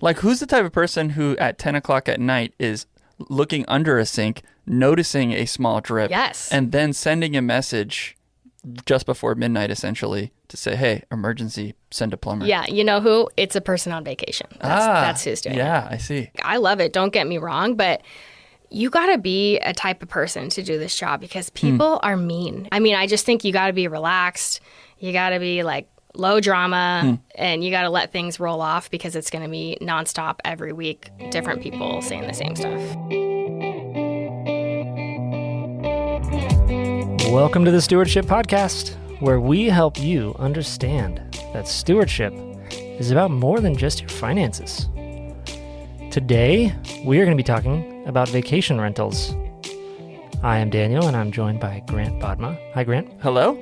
Like, who's the type of person who at 10 o'clock at night is looking under a sink, noticing a small drip, Yes. and then sending a message just before midnight, essentially, to say, hey, emergency, send a plumber? Yeah, you know who? It's a person on vacation. That's who's doing it. Yeah, I see. I love it. Don't get me wrong, but you got to be a type of person to do this job because people are mean. I mean, I just think you got to be relaxed. You got to be like low drama and you got to let things roll off because it's going to be nonstop every week. Different people saying the same stuff. Welcome to the Stewardship Podcast, where we help you understand that stewardship is about more than just your finances. Today, we are going to be talking about vacation rentals. I am Daniel, and I'm joined by Grant Bodma. Hi, Grant. Hello?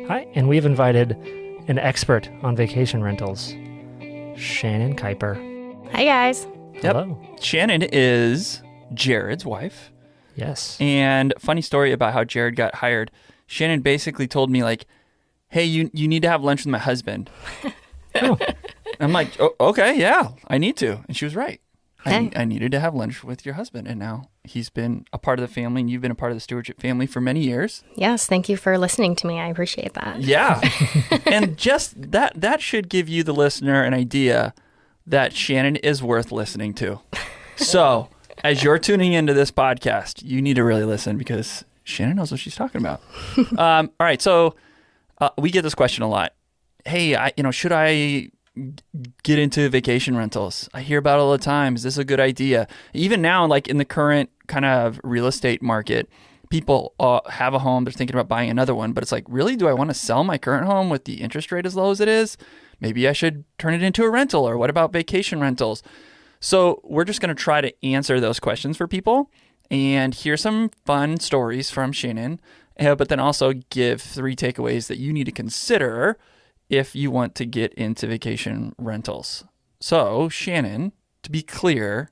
Hi. And we've invited an expert on vacation rentals, Shannon Kuiper. Hi, guys. Yep. Hello. Shannon is Jarred's wife. Yes. And funny story about how Jarred got hired. Shannon basically told me, like, hey, you need to have lunch with my husband. Oh. I'm like, oh, okay, yeah, I need to. And she was right. Hey. I needed to have lunch with your husband. And now he's been a part of the family, and you've been a part of the Stewardship family for many years. Yes, thank you for listening to me. I appreciate that. Yeah. And just that should give you, the listener, an idea that Shannon is worth listening to. So as you're tuning into this podcast, you need to really listen because Shannon knows what she's talking about. All right. So we get this question a lot. Hey, should I get into vacation rentals? I hear about it all the time. Is this a good idea? Even now, like in the current kind of real estate market, people have a home. They're thinking about buying another one, but it's like, really, do I want to sell my current home with the interest rate as low as it is? Maybe I should turn it into a rental, or what about vacation rentals? So we're just going to try to answer those questions for people and hear some fun stories from Shannon, but then also give 3 takeaways that you need to consider if you want to get into vacation rentals. So, Shannon, to be clear,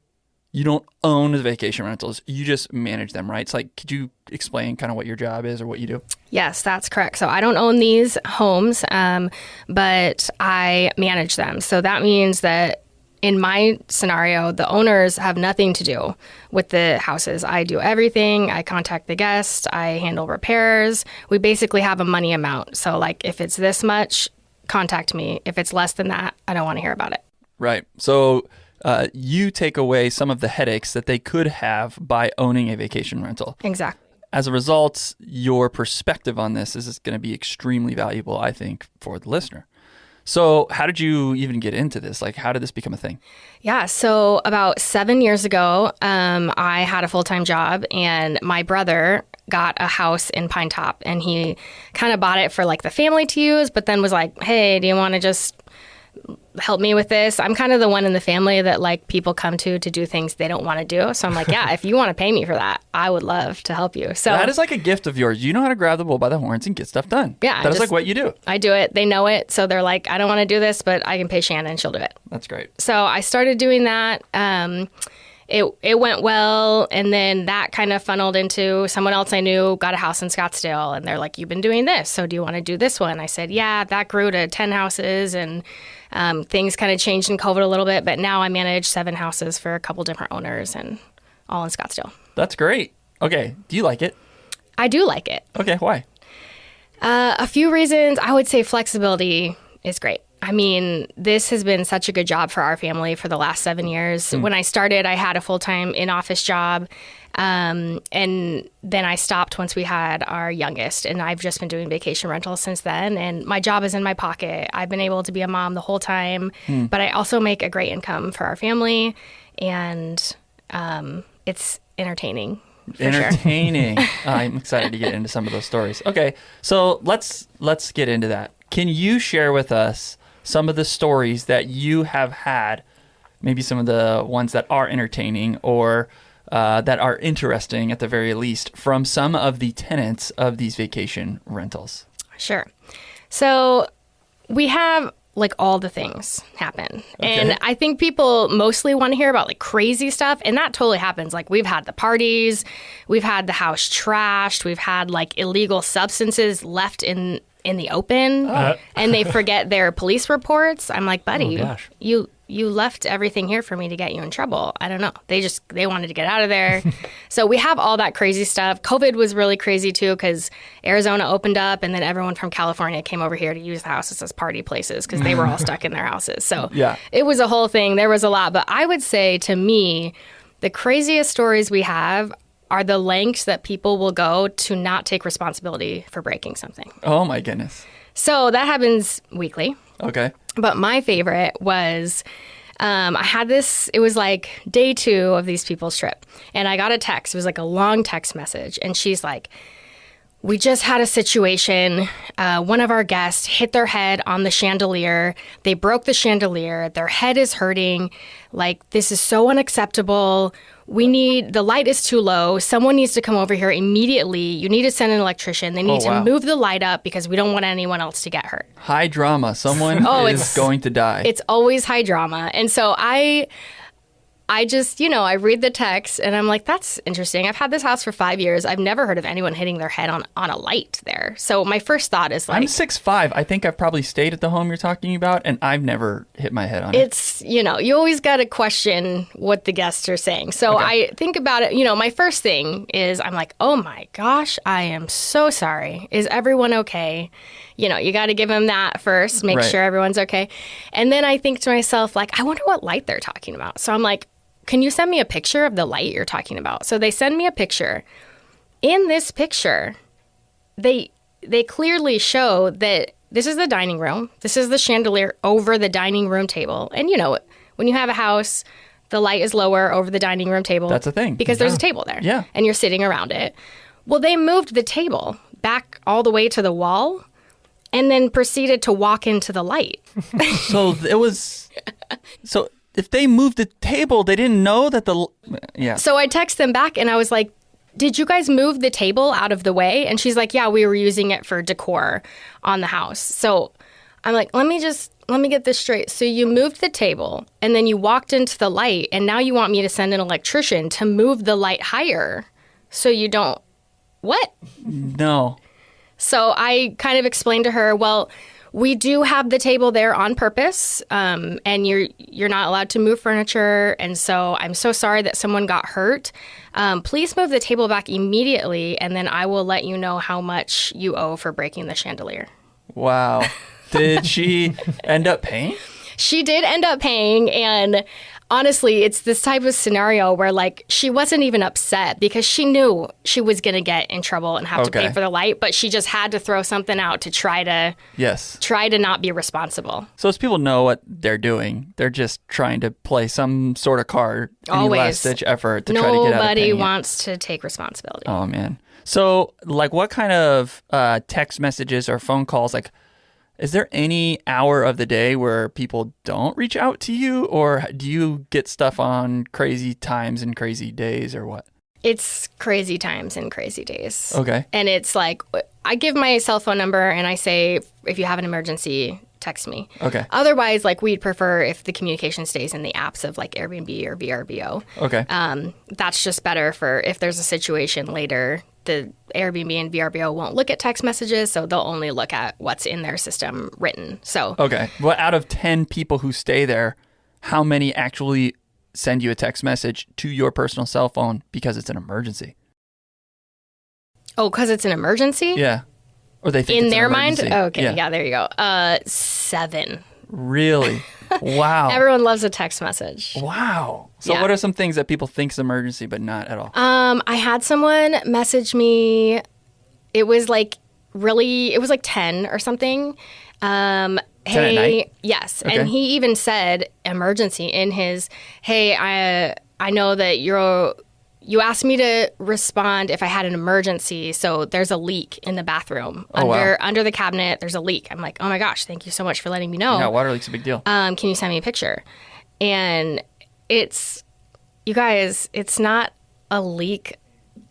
you don't own the vacation rentals. You just manage them, right? It's like, could you explain kind of what your job is or what you do? Yes, that's correct. So I don't own these homes, but I manage them. So that means that in my scenario, the owners have nothing to do with the houses. I do everything. I contact the guests. I handle repairs. We basically have a money amount. So like if it's this much, contact me. If it's less than that, I don't want to hear about it. Right. So you take away some of the headaches that they could have by owning a vacation rental. Exactly. As a result, your perspective on this is going to be extremely valuable, I think, for the listener. So how did you even get into this? Like, how did this become a thing? Yeah. So about 7 years ago, I had a full-time job, and my brother got a house in Pine Top, and he kind of bought it for like the family to use, but then was like, hey, do you want to just help me with this? I'm kind of the one in the family that like people come to do things they don't want to do. So I'm like, yeah, if you want to pay me for that, I would love to help you. So that is like a gift of yours. You know how to grab the bull by the horns and get stuff done. Yeah. That is like what you do. I do it. They know it. So they're like, I don't want to do this, but I can pay Shannon. She'll do it. That's great. So I started doing that. It went well, and then that kind of funneled into someone else I knew got a house in Scottsdale, and they're like, you've been doing this, so do you want to do this one? I said, yeah. That grew to 10 houses, and things kind of changed in COVID a little bit, but now I manage 7 houses for a couple different owners, and all in Scottsdale. That's great. Okay. Do you like it? I do like it. Okay. Why? A few reasons. I would say flexibility is great. I mean, this has been such a good job for our family for the last 7 years. When I started, I had a full-time in-office job, and then I stopped once we had our youngest, and I've just been doing vacation rentals since then, and my job is in my pocket. I've been able to be a mom the whole time, but I also make a great income for our family, and it's entertaining. Entertaining. I'm excited to get into some of those stories. Okay, so let's get into that. Can you share with us some of the stories that you have had, maybe some of the ones that are entertaining or that are interesting at the very least, from some of the tenants of these vacation rentals? Sure. So we have like all the things happen. Okay. And I think people mostly want to hear about like crazy stuff. And that totally happens. Like we've had the parties, we've had the house trashed, we've had like illegal substances left in in the open and they forget their police reports. I'm like, buddy, you left everything here for me to get you in trouble. I don't know. They wanted to get out of there. So we have all that crazy stuff. COVID was really crazy too, because Arizona opened up and then everyone from California came over here to use the houses as party places because they were all stuck in their houses. So it was a whole thing. There was a lot. But I would say, to me, the craziest stories we have are the lengths that people will go to not take responsibility for breaking something. Oh my goodness. So that happens weekly. Okay. But my favorite was, I had this, it was like day 2 of these people's trip. And I got a text. It was like a long text message. And she's like, we just had a situation. One of our guests hit their head on the chandelier. They broke the chandelier. Their head is hurting. Like, this is so unacceptable. The light is too low. Someone needs to come over here immediately. You need to send an electrician. They need to move the light up because we don't want anyone else to get hurt. High drama. Someone is going to die. It's always high drama. And so I just, I read the text and I'm like, that's interesting. I've had this house for 5 years. I've never heard of anyone hitting their head on a light there. So my first thought is like... I'm 6'5". I think I've probably stayed at the home you're talking about, and I've never hit my head on it. It's, you always got to question what the guests are saying. So I think about it, my first thing is I'm like, oh my gosh, I am so sorry. Is everyone okay? You got to give them that first, make sure everyone's okay. And then I think to myself, like, I wonder what light they're talking about. So I'm like, can you send me a picture of the light you're talking about? So they send me a picture. In this picture, they clearly show that this is the dining room. This is the chandelier over the dining room table. And when you have a house, the light is lower over the dining room table. That's a thing. Because there's a table there. Yeah. And you're sitting around it. Well, they moved the table back all the way to the wall and then proceeded to walk into the light. So if they moved the table, they didn't know that So I text them back and I was like, did you guys move the table out of the way? And she's like, yeah, we were using it for decor on the house. So I'm like, let me get this straight. So you moved the table and then you walked into the light and now you want me to send an electrician to move the light higher so you don't... What? No. So I kind of explained to her, well, we do have the table there on purpose, and you're not allowed to move furniture, and so I'm so sorry that someone got hurt. Please move the table back immediately, and then I will let you know how much you owe for breaking the chandelier. Wow. Did she end up paying? She did end up paying, and honestly, it's this type of scenario where, like, she wasn't even upset because she knew she was going to get in trouble and have to pay for the light, but she just had to throw something out to try to not be responsible. So as people know what they're doing, they're just trying to play some sort of card, any last-ditch effort to try to get out of paying. Nobody wants to take responsibility. Oh, man. So, like, what kind of text messages or phone calls, like, is there any hour of the day where people don't reach out to you, or do you get stuff on crazy times and crazy days, or what? It's crazy times and crazy days. Okay. And it's like, I give my cell phone number and I say, if you have an emergency, text me. Okay. Otherwise, like, we'd prefer if the communication stays in the apps of like Airbnb or VRBO. Okay. That's just better for if there's a situation later. The Airbnb and VRBO won't look at text messages, so they'll only look at what's in their system written. So okay. Well, out of 10 people who stay there, how many actually send you a text message to your personal cell phone because it's an emergency? Oh, because it's an emergency? Yeah. Or they think in it's their an emergency. mind? Okay, yeah, there you go. 7. Really? Wow. Everyone loves a text message. Wow. So what are some things that people think is emergency but not at all? I had someone message me. It was like 10 or something. 10 at night? Yes. Okay. And he even said emergency in his, hey, I know that you asked me to respond if I had an emergency, so there's a leak in the bathroom. Under the cabinet, there's a leak. I'm like, oh my gosh, thank you so much for letting me know. Yeah, water leak's a big deal. Can you send me a picture? And you guys, it's not a leak.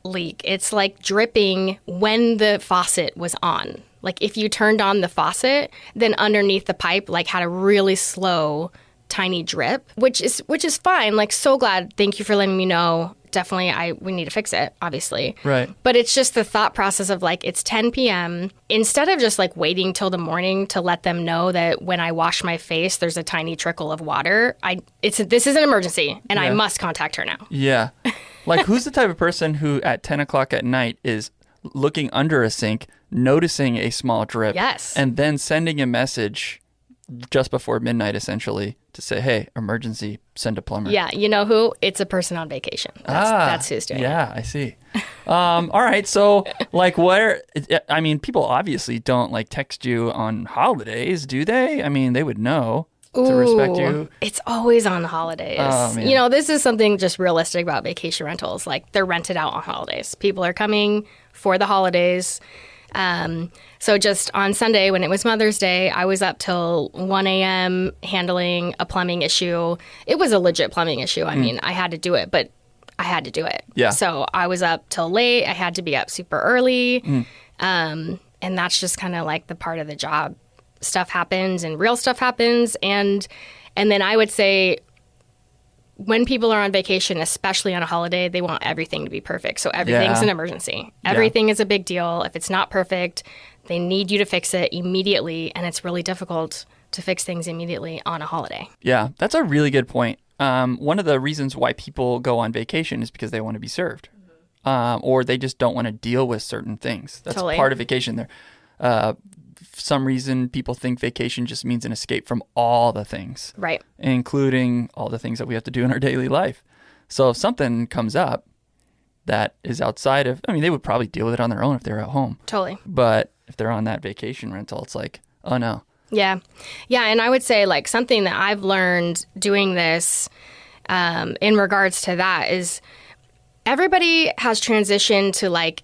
It's like dripping when the faucet was on. Like if you turned on the faucet, then underneath the pipe, like had a really slow, tiny drip, which is fine. Like, so glad. Thank you for letting me know. definitely we need to fix it, obviously. Right. But it's just the thought process of like, it's 10 p.m. Instead of just like waiting till the morning to let them know that when I wash my face, there's a tiny trickle of water. This is an emergency and I must contact her now. Yeah. Like, who's the type of person who at 10 o'clock at night is looking under a sink, noticing a small drip, Yes. and then sending a message just before midnight, essentially, to say, hey, emergency, send a plumber. Yeah, you know who? It's a person on vacation. That's who's doing it. Yeah, I see. All right, so, like, people obviously don't, like, text you on holidays, do they? I mean, they would know to respect you. It's always on the holidays. Oh, man. You know, this is something just realistic about vacation rentals. Like, they're rented out on holidays. People are coming for the holidays. So just on Sunday, when it was Mother's Day, I was up till 1 a.m. handling a plumbing issue. It was a legit plumbing issue. I mean, I had to do it, but I had to do it. Yeah. So I was up till late. I had to be up super early. And that's just kind of like the part of the job. Stuff happens and real stuff happens. And then I would say when people are on vacation, especially on a holiday, they want everything to be perfect. So everything's an emergency. Everything is a big deal. If it's not perfect, they need you to fix it immediately. And it's really difficult to fix things immediately on a holiday. Yeah, that's a really good point. One of the reasons why people go on vacation is because they want to be served. Or they just don't want to deal with certain things. That's Totally. part of vacation there. For some reason, people think vacation just means an escape from all the things. Right. Including all the things that we have to do in our daily life. So if something comes up that is outside of, they would probably deal with it on their own if they're at home. Totally. But if they're on that vacation rental, it's like, oh no. Yeah. Yeah. And I would say like something that I've learned doing this in regards to that is everybody has transitioned to like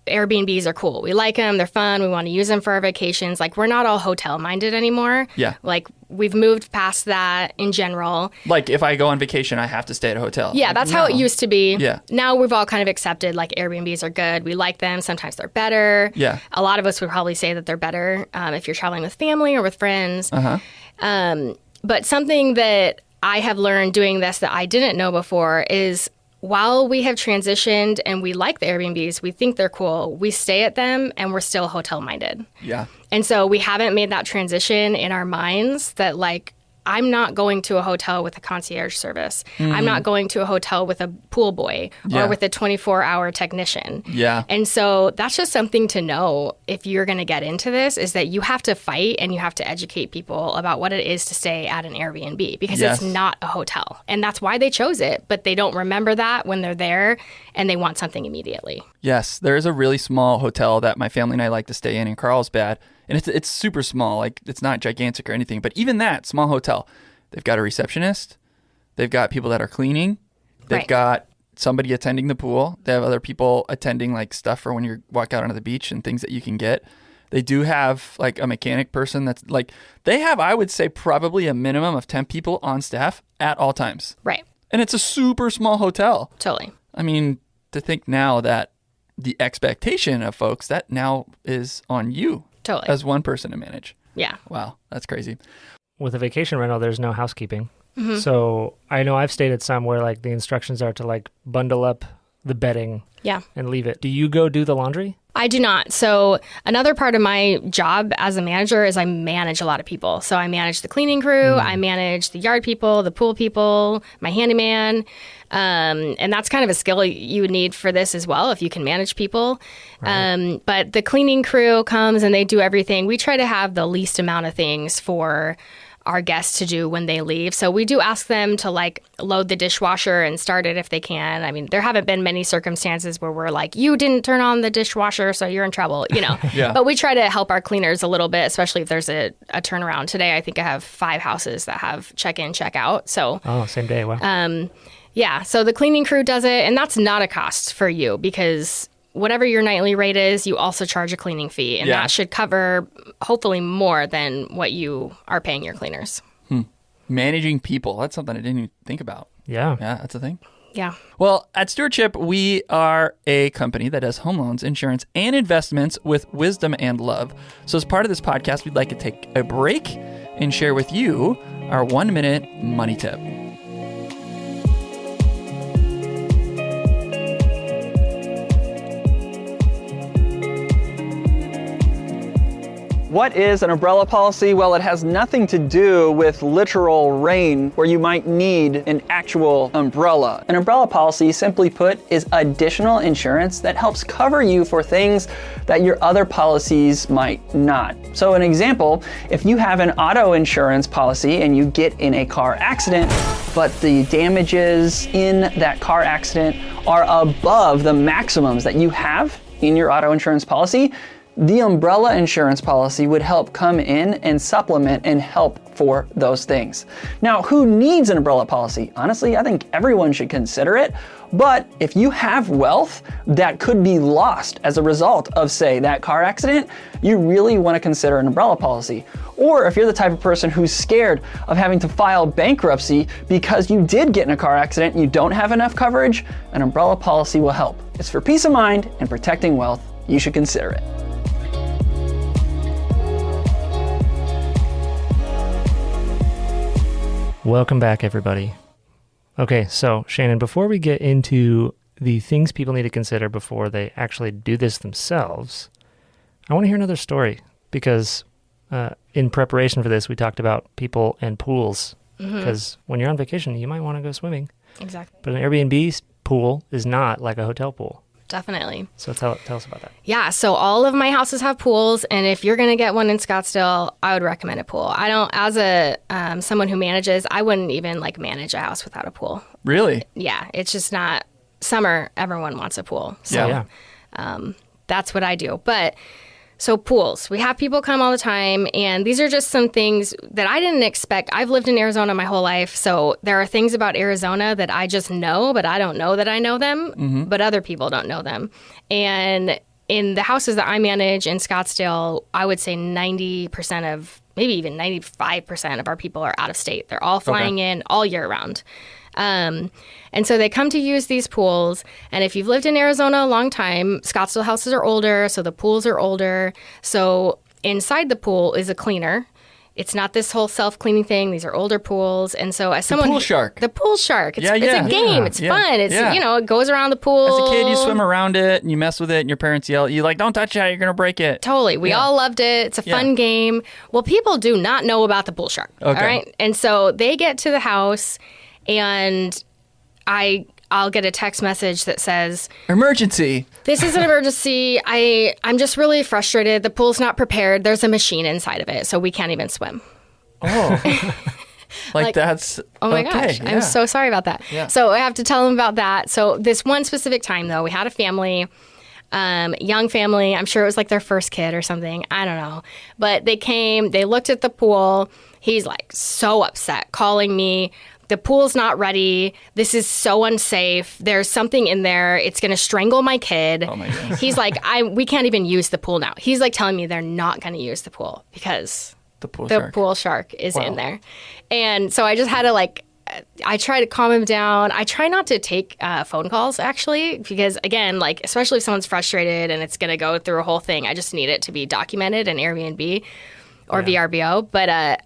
Airbnbs are cool. We like them. They're fun. We want to use them for our vacations. Like, we're not all hotel minded anymore. Yeah. Like, we've moved past that in general. Like, if I go on vacation, I have to stay at a hotel. Yeah, like, that's how it used to be. Yeah. Now we've all kind of accepted, like, Airbnbs are good. We like them. Sometimes they're better. Yeah. A lot of us would probably say that they're better if you're traveling with family or with friends. But something that I have learned doing this that I didn't know before is while we have transitioned and we like the Airbnbs, we think they're cool, we stay at them and we're still hotel minded. Yeah. And so we haven't made that transition in our minds that like, I'm not going to a hotel with a concierge service. I'm not going to a hotel with a pool boy or with a 24-hour technician. Yeah. And so that's just something to know if you're going to get into this is that you have to fight and you have to educate people about what it is to stay at an Airbnb because it's not a hotel. And that's why they chose it, but they don't remember that when they're there and they want something immediately. Yes. There is a really small hotel that my family and I like to stay in Carlsbad. And it's super small, like it's not gigantic or anything. But even that small hotel, they've got a receptionist. They've got people that are cleaning. They've got somebody attending the pool. They have other people attending like stuff for when you walk out onto the beach and things that you can get. They do have like a mechanic person that's like, they have, I would say, probably a minimum of 10 people on staff at all times. Right. And it's a super small hotel. Totally. I mean, to think now that the expectation of folks, that now is on you. Totally. As one person to manage. Yeah. Wow, that's crazy. With a vacation rental, there's no housekeeping. So I know I've stayed at some where like the instructions are to like bundle up the bedding and leave it. Do you go do the laundry? I do not. So another part of my job as a manager is I manage a lot of people. So I manage the cleaning crew, I manage the yard people, the pool people, my handyman. And that's kind of a skill you would need for this as well, if you can manage people. Right. But the cleaning crew comes and they do everything. We try to have the least amount of things for our guests to do when they leave. So we do ask them to like load the dishwasher and start it if they can. I mean, there haven't been many circumstances where we're like, you didn't turn on the dishwasher, so you're in trouble, you know. But we try to help our cleaners a little bit, especially if there's a turnaround. Today, I think I have 5 houses that have check-in, check-out. So same day. Wow. yeah, so the cleaning crew does it, and that's not a cost for you because whatever your nightly rate is, you also charge a cleaning fee, and that should cover hopefully more than what you are paying your cleaners. Managing people, that's something I didn't even think about. Yeah. Yeah, that's a thing. Yeah. Well, at Stewardship, we are a company that does home loans, insurance, and investments with wisdom and love. So as part of this podcast, we'd like to take a break and share with you our 1-minute money tip. What is an umbrella policy? Well, it has nothing to do with literal rain where you might need an actual umbrella. An umbrella policy, simply put, is additional insurance that helps cover you for things that your other policies might not. So an example, if you have an auto insurance policy and you get in a car accident, but the damages in that car accident are above the maximums that you have in your auto insurance policy, the umbrella insurance policy would help come in and supplement and help for those things. Now, who needs an umbrella policy? Honestly, I think everyone should consider it. But if you have wealth that could be lost as a result of, say, that car accident, you really want to consider an umbrella policy. Or if you're the type of person who's scared of having to file bankruptcy because you did get in a car accident and you don't have enough coverage, an umbrella policy will help. It's for peace of mind and protecting wealth. You should consider it. Welcome back, everybody. Okay, so Shannon, before we get into the things people need to consider before they actually do this themselves, I want to hear another story because in preparation for this, we talked about people and pools because when you're on vacation, you might want to go swimming. Exactly. But an Airbnb pool is not like a hotel pool. Definitely. So tell us about that. Yeah, so all of my houses have pools, and if you're going to get one in Scottsdale, I would recommend a pool. I don't, as a someone who manages, I wouldn't even manage a house without a pool. Really? Yeah, it's just not summer. Everyone wants a pool, so that's what I do. But so pools, we have people come all the time, and these are just some things that I didn't expect. I've lived in Arizona my whole life, so there are things about Arizona that I just know, but I don't know that I know them, but other people don't know them. And in the houses that I manage in Scottsdale, I would say 90% of, maybe even 95% of our people are out of state. They're all flying in all year round. And so they come to use these pools. And if you've lived in Arizona a long time, Scottsdale houses are older, so the pools are older. So inside the pool is a cleaner. It's not this whole self-cleaning thing. These are older pools. And so as someone... The pool shark. The pool shark. It's a game. It's fun. It's, it goes around the pool. As a kid, you swim around it and you mess with it and your parents yell at you don't touch that, you're going to break it. Totally. We all loved it. It's a fun game. Well, people do not know about the pool shark. Okay. All right? And so they get to the house and I'll get a text message that says, emergency. This is an emergency. I'm just really frustrated. The pool's not prepared. There's a machine inside of it, so we can't even swim. Oh. That's... Oh my gosh. Yeah. I'm so sorry about that. Yeah. So I have to tell them about that. So this one specific time, though, we had a family, young family. I'm sure it was their first kid or something. I don't know. But they came. They looked at the pool. He's so upset, calling me. The pool's not ready. This is so unsafe. There's something in there. It's going to strangle my kid. Oh my goodness. He's we can't even use the pool now. He's telling me they're not going to use the pool because the pool shark is in there. And so I just had to I try to calm him down. I try not to take phone calls actually, because again, especially if someone's frustrated and it's going to go through a whole thing, I just need it to be documented in Airbnb or VRBO. But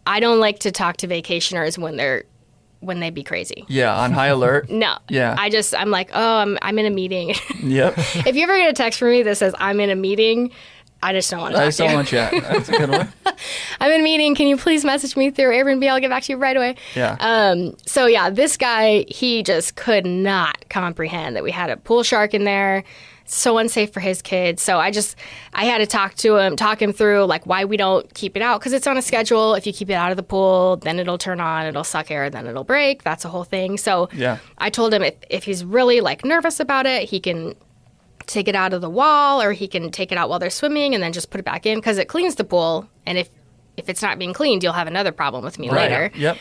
I don't like to talk to vacationers when they be crazy. Yeah, on high alert. No. Yeah. I'm in a meeting. Yep. If you ever get a text from me that says I'm in a meeting, I just don't want to talk to you. I just don't want to chat. That's a good one. I'm in a meeting. Can you please message me through Airbnb? I'll get back to you right away. Yeah. So yeah, this guy, he just could not comprehend that we had a pool shark in there. So unsafe for his kids. So I had to talk him through why we don't keep it out, because it's on a schedule. If you keep it out of the pool, then it'll turn on, it'll suck air, then it'll break. That's a whole thing. So I told him if he's really nervous about it, he can take it out of the wall, or he can take it out while they're swimming and then just put it back in, because it cleans the pool. And if it's not being cleaned, you'll have another problem with me later. Yep.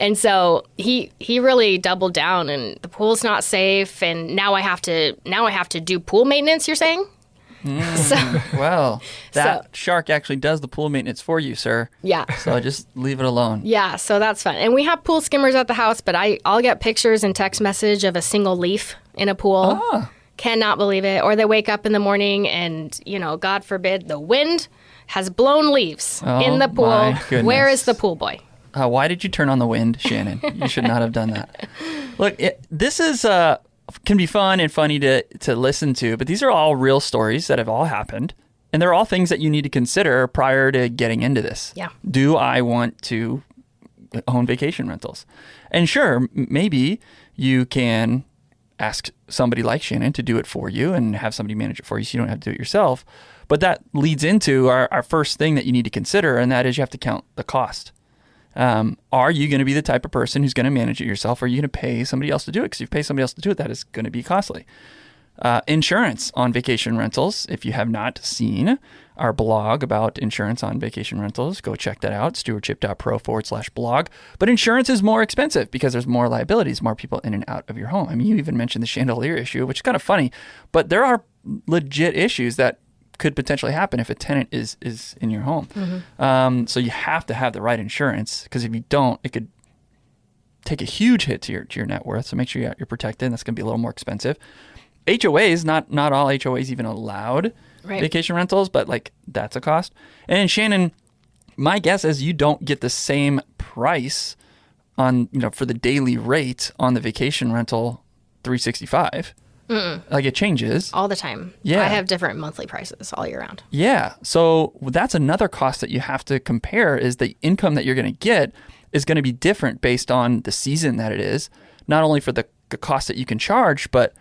And so he really doubled down, and the pool's not safe. And now I have to do pool maintenance, you're saying? Well, that shark actually does the pool maintenance for you, sir. Yeah. So just leave it alone. Yeah, so that's fun. And we have pool skimmers at the house, but I'll get pictures and text message of a single leaf in a pool. Oh. Cannot believe it. Or they wake up in the morning and, God forbid, the wind has blown leaves in the pool. My goodness. Where is the pool boy? Why did you turn on the wind, Shannon? You should not have done that. Look, this is can be fun and funny to listen to, but these are all real stories that have all happened. And they're all things that you need to consider prior to getting into this. Yeah. Do I want to own vacation rentals? And sure, maybe you can ask somebody like Shannon to do it for you and have somebody manage it for you so you don't have to do it yourself. But that leads into our first thing that you need to consider, and that is you have to count the cost. Are you going to be the type of person who's going to manage it yourself, or are you going to pay somebody else to do it? Because if you pay somebody else to do it, that is going to be costly. Insurance on vacation rentals. If you have not seen our blog about insurance on vacation rentals, go check that out, stewardship.pro/blog. But insurance is more expensive because there's more liabilities, more people in and out of your home. I mean, you even mentioned the chandelier issue, which is kind of funny, but there are legit issues that could potentially happen if a tenant is in your home. Mm-hmm. So you have to have the right insurance, because if you don't, it could take a huge hit to your net worth. So make sure you're protected, and that's going to be a little more expensive. HOAs, not all HOAs even allowed vacation rentals, but like that's a cost. And Shannon, my guess is you don't get the same price on, for the daily rate on the vacation rental 365. Mm-mm. Like it changes all the time. Yeah. I have different monthly prices all year round. Yeah. So that's another cost that you have to compare, is the income that you're going to get is going to be different based on the season that it is, not only for the cost that you can charge, but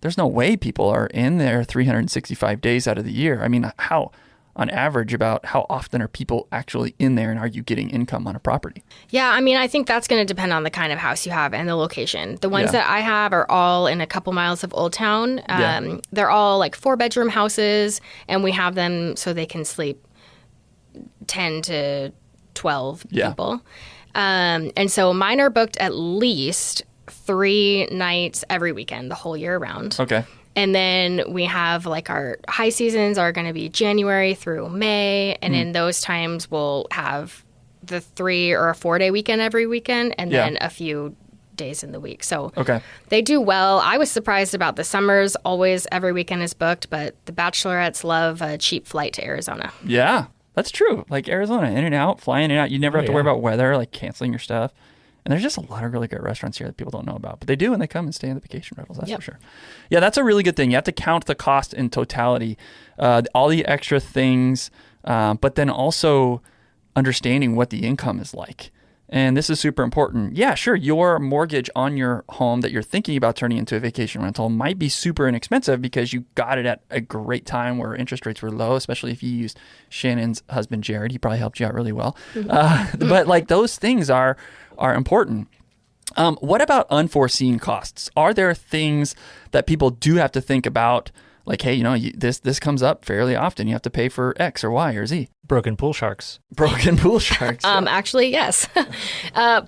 there's no way people are in there 365 days out of the year. I mean, on average, about how often are people actually in there, and are you getting income on a property? Yeah, I mean, I think that's going to depend on the kind of house you have and the location. The ones that I have are all in a couple miles of Old Town. They're all like 4-bedroom houses, and we have them so they can sleep 10 to 12 people. And so mine are booked at least 3 nights every weekend, the whole year round. Okay. And then we have like our high seasons are going to be January through May. And in those times, we'll have the 3 or a 4-day weekend every weekend, and then a few days in the week. So they do well. I was surprised about the summers. Always every weekend is booked, but the bachelorettes love a cheap flight to Arizona. Yeah, that's true. Like Arizona, in and out, flying in and out. You never have to worry about weather, like canceling your stuff. And there's just a lot of really good restaurants here that people don't know about. But they do, and they come and stay in the vacation rentals, that's for sure. Yeah, that's a really good thing. You have to count the cost in totality, all the extra things, but then also understanding what the income is like. And this is super important. Yeah, sure, your mortgage on your home that you're thinking about turning into a vacation rental might be super inexpensive because you got it at a great time where interest rates were low, especially if you used Shannon's husband, Jarred. He probably helped you out really well. But like those things are important. What about unforeseen costs? Are there things that people do have to think about? Like, hey, this comes up fairly often. You have to pay for X or Y or Z. Broken pool sharks. Actually, yes.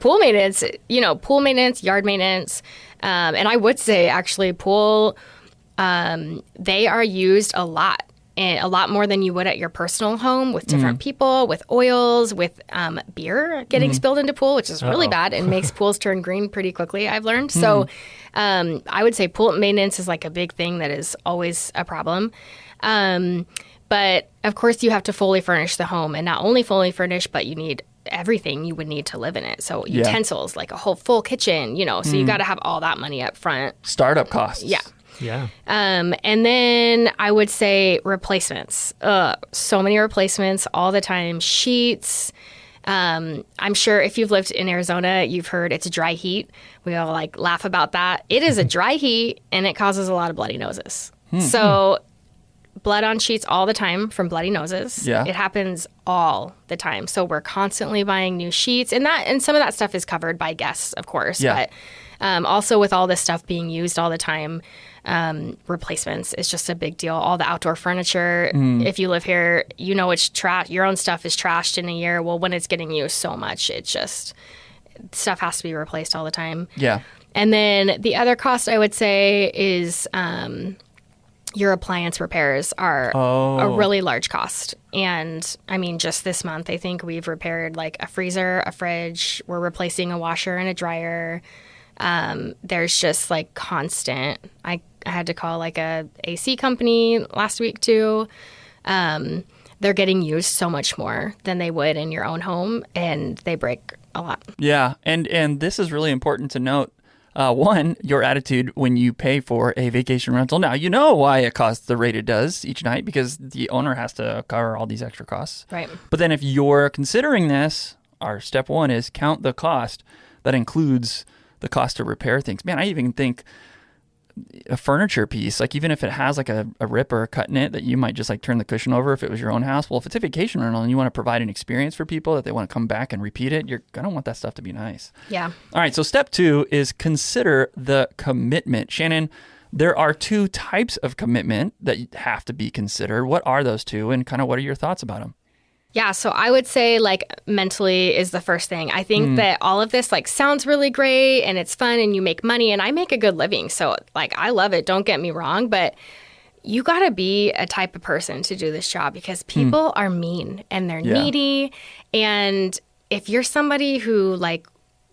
Pool maintenance, yard maintenance. And I would say actually pool, they are used a lot. And a lot more than you would at your personal home, with different people, with oils, with beer getting spilled into pool, which is really bad and makes pools turn green pretty quickly, I've learned. So I would say pool maintenance is like a big thing that is always a problem. But of course you have to fully furnish the home, and not only fully furnish, but you need everything you would need to live in it. So utensils, like a whole full kitchen, so you got to have all that money up front. Startup costs. Yeah. Yeah. And then I would say replacements. So many replacements all the time. Sheets. I'm sure if you've lived in Arizona, you've heard it's a dry heat. We all laugh about that. It is a dry heat, and it causes a lot of bloody noses. So blood on sheets all the time from bloody noses. Yeah. It happens all the time. So we're constantly buying new sheets, and some of that stuff is covered by guests, of course. Yeah. But also with all this stuff being used all the time, replacements is just a big deal. All the outdoor furniture, if you live here, it's trash. Your own stuff is trashed in a year. Well, when it's getting used so much, stuff has to be replaced all the time. Yeah. And then the other cost I would say is your appliance repairs are a really large cost. And I mean, just this month, I think we've repaired like a freezer, a fridge. We're replacing a washer and a dryer. There's just like constant. I had to call like a AC company last week too. They're getting used so much more than they would in your own home, and they break a lot. Yeah, and this is really important to note. One, your attitude when you pay for a vacation rental. Now, you know why it costs the rate it does each night, because the owner has to cover all these extra costs. Right. But then if you're considering this, our step one is count the cost. That includes the cost to repair things. Man, I even think a furniture piece, like even if it has like a rip or a cut in it that you might just like turn the cushion over if it was your own house. Well, if it's a vacation rental and you want to provide an experience for people that they want to come back and repeat it, you're going to want that stuff to be nice. Yeah. All right. So step two is consider the commitment. Shannon, there are two types of commitment that have to be considered. What are those two, and kind of what are your thoughts about them? Yeah, so I would say like mentally is the first thing. I think that all of this like sounds really great and it's fun and you make money and I make a good living. So like I love it, don't get me wrong, but you got to be a type of person to do this job because people are mean and they're needy. And if you're somebody who like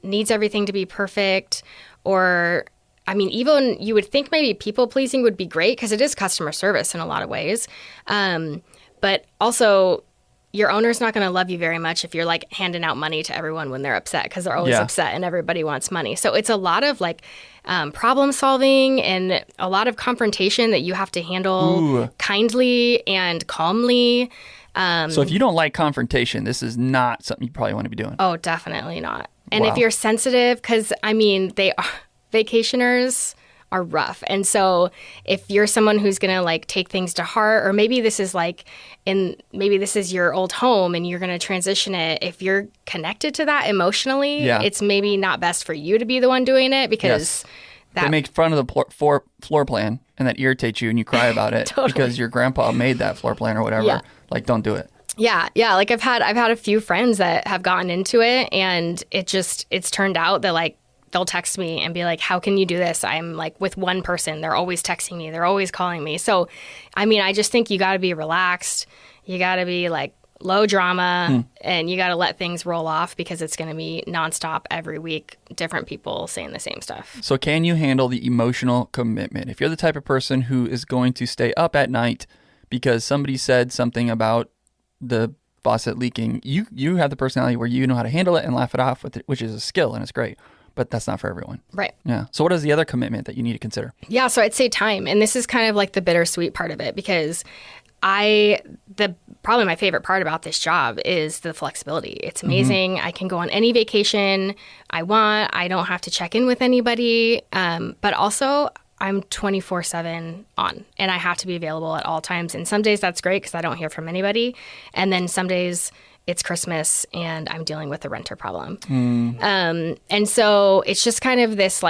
needs everything to be perfect, or I mean, even you would think maybe people pleasing would be great because it is customer service in a lot of ways. But also, your owner's not going to love you very much if you're like handing out money to everyone when they're upset, because they're always upset and everybody wants money. So it's a lot of like problem solving and a lot of confrontation that you have to handle kindly and calmly. So if you don't like confrontation, this is not something you probably want to be doing. Oh, definitely not. And if you're sensitive, because I mean, vacationers are rough. And so if you're someone who's going to like take things to heart, or maybe this is your old home and you're going to transition it, if you're connected to that emotionally, it's maybe not best for you to be the one doing it, because they make fun of the floor plan and that irritates you and you cry about it because your grandpa made that floor plan or whatever. Like, don't do it. Yeah. Like I've had a few friends that have gotten into it, and it's turned out that like they'll text me and be like, how can you do this? I'm like with one person. They're always texting me. They're always calling me. So, I mean, I just think you got to be relaxed. You got to be like low drama and you got to let things roll off, because it's going to be nonstop every week, different people saying the same stuff. So can you handle the emotional commitment? If you're the type of person who is going to stay up at night because somebody said something about the faucet leaking, you have the personality where you know how to handle it and laugh it off with it, which is a skill and it's great. But that's not for everyone. Right. Yeah. So what is the other commitment that you need to consider? Yeah. So I'd say time. And this is kind of like the bittersweet part of it, because probably my favorite part about this job is the flexibility. It's amazing. I can go on any vacation I want. I don't have to check in with anybody. But also I'm 24/7 on, and I have to be available at all times. And some days that's great because I don't hear from anybody. And then some days it's Christmas and I'm dealing with a renter problem. And so it's just kind of this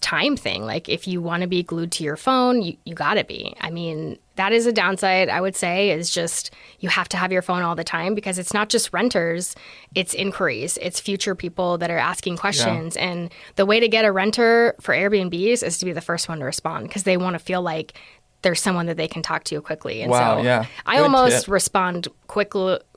time thing. Like if you want to be glued to your phone, you got to be. I mean, that is a downside, I would say, is just you have to have your phone all the time, because it's not just renters, it's inquiries, it's future people that are asking questions. Yeah. And the way to get a renter for Airbnbs is to be the first one to respond, because they want to feel like there's someone that they can talk to quickly. And I almost respond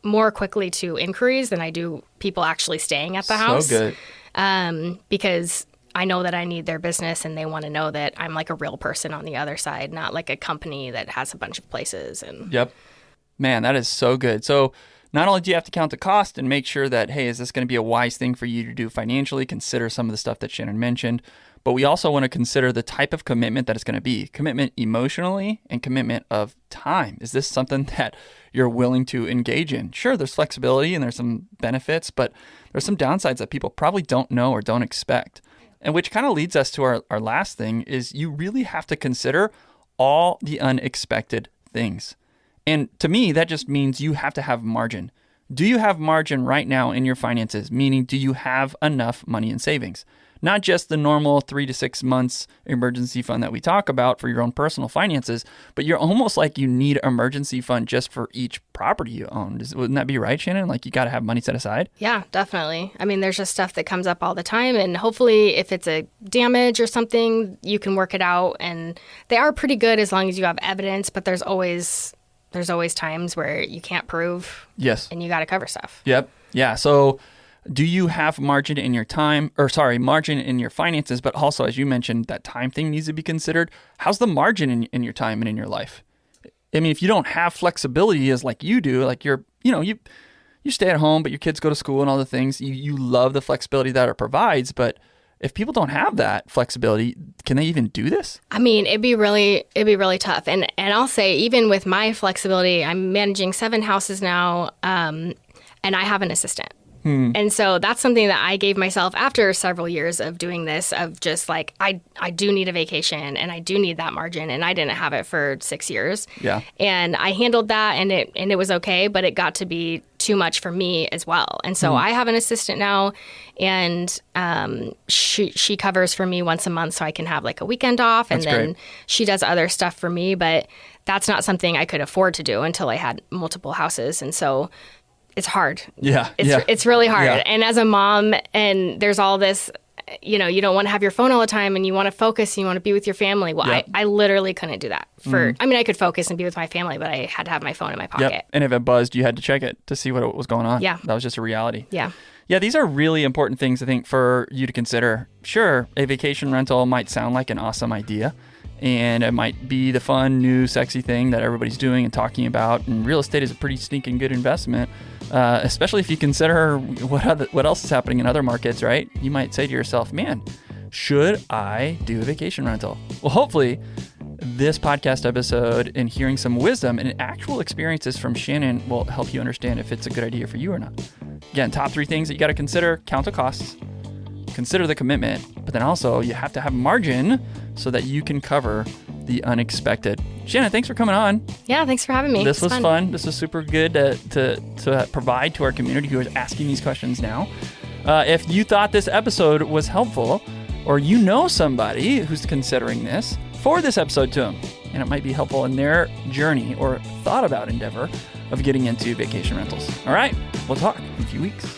more quickly to inquiries than I do people actually staying at the house. So good. Because I know that I need their business and they want to know that I'm like a real person on the other side, not like a company that has a bunch of places. Yep. Man, that is so good. So not only do you have to count the cost and make sure that, hey, is this going to be a wise thing for you to do financially? Consider some of the stuff that Shannon mentioned. But we also want to consider the type of commitment that it's going to be. Commitment emotionally and commitment of time. Is this something that you're willing to engage in? Sure, there's flexibility and there's some benefits, but there's some downsides that people probably don't know or don't expect. And which kind of leads us to our last thing, is you really have to consider all the unexpected things. And to me, that just means you have to have margin. Do you have margin right now in your finances? Meaning, do you have enough money in savings? Not just the normal 3 to 6 months emergency fund that we talk about for your own personal finances, but you're almost like you need an emergency fund just for each property you own. Wouldn't that be right, Shannon? Like you got to have money set aside? Yeah, definitely. I mean, there's just stuff that comes up all the time, and hopefully if it's a damage or something, you can work it out. And they are pretty good as long as you have evidence, but there's always times where you can't prove. Yes. And you got to cover stuff. Yep. Yeah. So do you have margin in your margin in your finances, but also, as you mentioned, that time thing needs to be considered. How's the margin in your time and in your life? I mean, if you don't have flexibility as like you do, like you stay at home, but your kids go to school and all the things, you love the flexibility that it provides, but if people don't have that flexibility, can they even do this? I mean, it'd be really tough. And I'll say, even with my flexibility, I'm managing 7 houses now, and I have an assistant. And so that's something that I gave myself after several years of doing this, of just like, I do need a vacation and I do need that margin. And I didn't have it for 6 years. Yeah. And I handled that, and it was okay, but it got to be too much for me as well. And so I have an assistant now, and she covers for me once a month so I can have like a weekend off. And That's then great. she does other stuff for me, but that's not something I could afford to do until I had multiple houses. And so it's hard. Yeah. It's really hard. Yeah. And as a mom, and there's all this, you don't want to have your phone all the time, and you want to focus and you want to be with your family. Well, Yep. I literally couldn't do that. I mean, I could focus and be with my family, but I had to have my phone in my pocket. Yep. And if it buzzed, you had to check it to see what was going on. Yeah. That was just a reality. Yeah. Yeah, these are really important things, I think, for you to consider. Sure, a vacation rental might sound like an awesome idea, and it might be the fun, new, sexy thing that everybody's doing and talking about. And real estate is a pretty sneaking good investment, especially if you consider what else is happening in other markets, right? You might say to yourself, man, should I do a vacation rental? Well, hopefully this podcast episode and hearing some wisdom and actual experiences from Shannon will help you understand if it's a good idea for you or not. Again, top 3 things that you got to consider: count the costs, consider the commitment, but then also you have to have margin so that you can cover the unexpected. Shannon, thanks for coming on. Yeah, thanks for having me. This was fun. This was super good to provide to our community who is asking these questions now. If you thought this episode was helpful, or you know somebody who's considering this, forward this episode to them, and it might be helpful in their journey or thought about endeavor of getting into vacation rentals. All right, we'll talk in a few weeks.